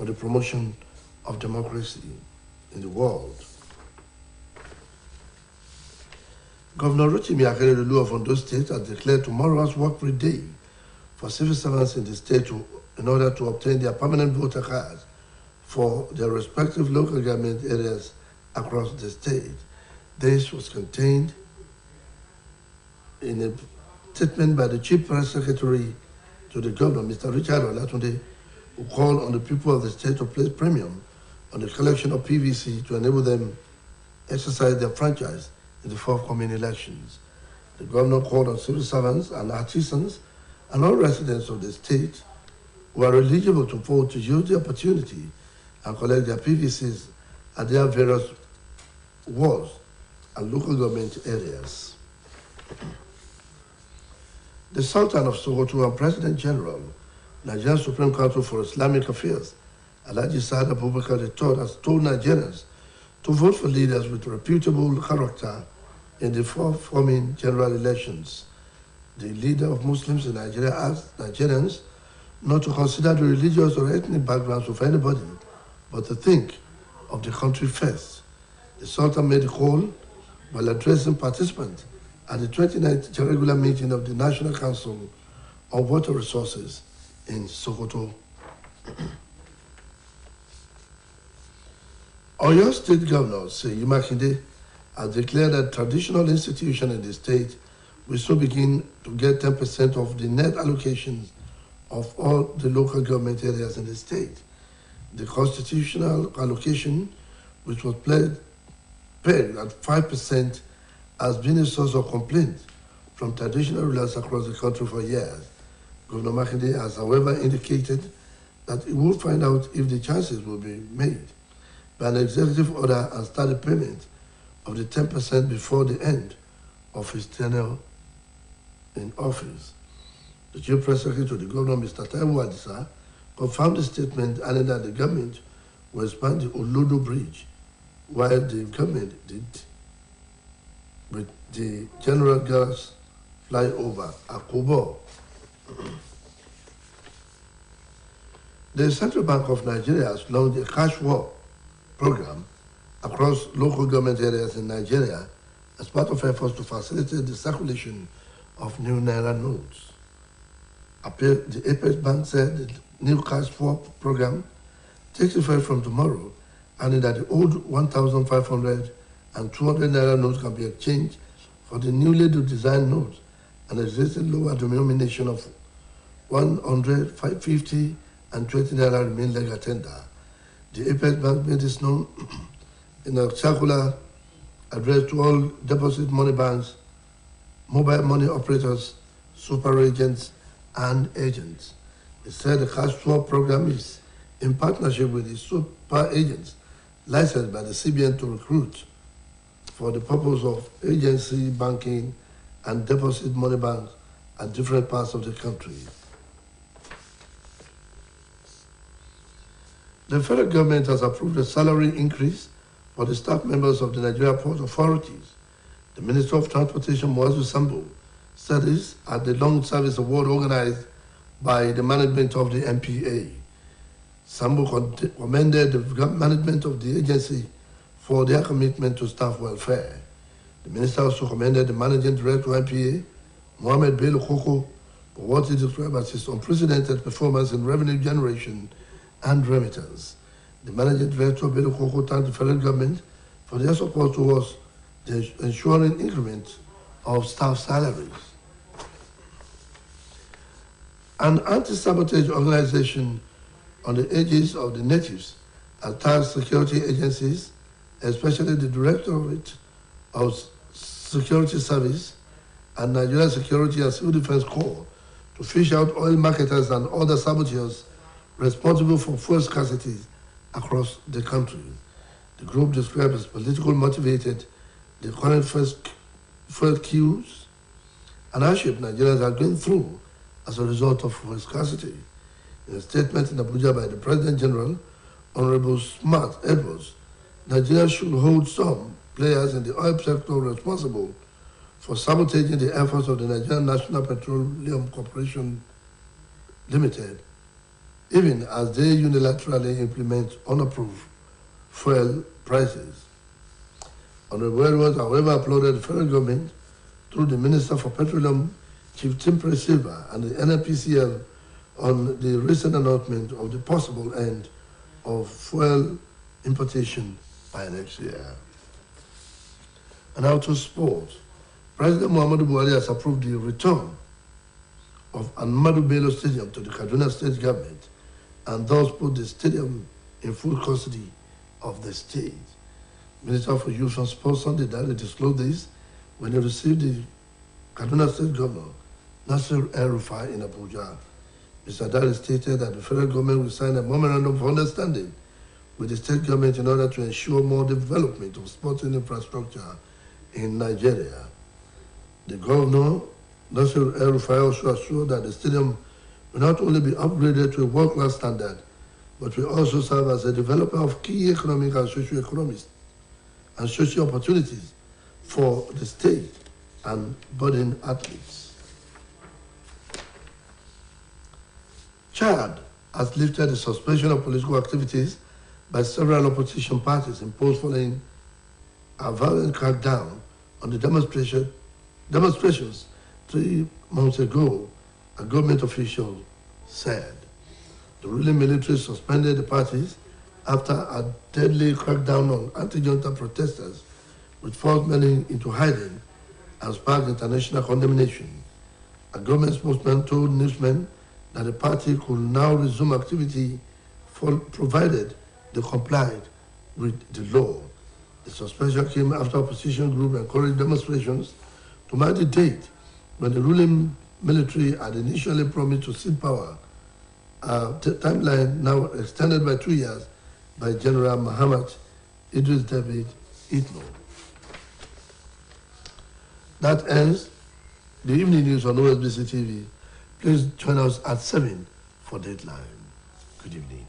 for the promotion of democracy in the world. Governor Rotimi Akeredolu of Ondo State has declared tomorrow as work-free day for civil servants in the state in order to obtain their permanent voter cards for their respective local government areas across the state. This was contained in a statement by the Chief Press Secretary to the Governor, Mr. Richard Olatunde, who called on the people of the state to place premium on the collection of PVC to enable them exercise their franchise in the forthcoming elections. The Governor called on civil servants and artisans and all residents of the state who are eligible to vote to use the opportunity and collect their PVCs at their various wards and local government areas. The Sultan of Sokoto and President General, Nigerian Supreme Council for Islamic Affairs, Alhaji Saad Abubakar III, has told Nigerians to vote for leaders with reputable character in the forthcoming general elections. The leader of Muslims in Nigeria asked Nigerians not to consider the religious or ethnic backgrounds of anybody, but to think of the country first. The Sultan made the call while addressing participants at the 29th regular meeting of the National Council on Water Resources in Sokoto. Oyo State Governor Seyi Makinde has declared that traditional institutions in the state will soon begin to get 10% of the net allocations of all the local government areas in the state. The constitutional allocation, which was paid at 5%, has been a source of complaint from traditional rulers across the country for years. Governor Makinde has, however, indicated that he will find out if the chances will be made by an executive order and start the payment of the 10% before the end of his tenure in office. The Chief Press Secretary to the Governor, Mr. Taiwo Adisa, confirmed the statement adding that the government will expand the Olodo Bridge, while the government did with the General Gas flyover at Kobo. The Central Bank of Nigeria has launched a cash war program across local government areas in Nigeria as part of efforts to facilitate the circulation of new Naira notes. The Apex Bank said the new cash swap program takes effect from tomorrow, and that the old 1,500 and 200 Naira notes can be exchanged for the newly designed notes and existing lower denomination of 100, 550, and 20 Naira remain legal tender. The Apex Bank made this known in a circular addressed to all deposit money banks, mobile money operators, super agents, and agents. It said the cash swap program is in partnership with the super agents licensed by the CBN to recruit for the purpose of agency banking and deposit money banks at different parts of the country. The federal government has approved a salary increase for the staff members of the Nigeria Port Authorities. The Minister of Transportation, Muazu Sambo, said this at the Long Service Award organized by the management of the NPA. Sambo commended the management of the agency for their commitment to staff welfare. The minister also commended the managing director of NPA, Mohammed Bello Koko, for what he described as his unprecedented performance in revenue generation and remittance. The managing director, Bello Koko, thanked the federal government for their support towards the ensuring increment of staff salaries. An anti-sabotage organization on the edges of the natives attacked security agencies, especially the Directorate of Security Service and Nigeria Security and Civil Defense Corps, to fish out oil marketers and other saboteurs responsible for fuel scarcity across the country. The group described as politically motivated the current fuel queues and hardship Nigerians are going through as a result of fuel scarcity. In a statement in Abuja by the President General, Honorable Smart Edwards, Nigeria should hold some players in the oil sector responsible for sabotaging the efforts of the Nigerian National Petroleum Corporation Limited even as they unilaterally implement unapproved fuel prices. Honorable Edwards, however, applauded the federal government through the Minister for Petroleum, Chief Tim Silva, and the NNPCL on the recent announcement of the possible end of fuel importation by next year. And now to sports. President Muhammadu Buhari has approved the return of Ahmadu Bello Stadium to the Kaduna State government and thus put the stadium in full custody of the state. Minister for Youth and Sports Sunday Dare disclosed this when he received the Kaduna State Governor, Nasir El-Rufai, in Abuja. Mr. Dare stated that the federal government will sign a memorandum of understanding with the state government in order to ensure more development of sporting infrastructure in Nigeria. The governor, Nasir El-Rufai, also assured that the stadium will not only be upgraded to a world-class standard, but will also serve as a developer of key economic and socio-economic and social opportunities for the state and budding athletes. Chad has lifted the suspension of political activities by several opposition parties imposed following a violent crackdown on the demonstrations 3 months ago, a government official said. The ruling military suspended the parties after a deadly crackdown on anti-junta protesters, with forced many into hiding and sparked international condemnation. A government spokesman told newsmen that the party could now resume activity provided they complied with the law. The suspension came after opposition groups encouraged demonstrations to mark the date when the ruling military had initially promised to cede power, a timeline now extended by 2 years by General Muhammad Idris David Itno. That ends the evening news on Osbc TV. Please join us at 7 for Deadline. Good evening.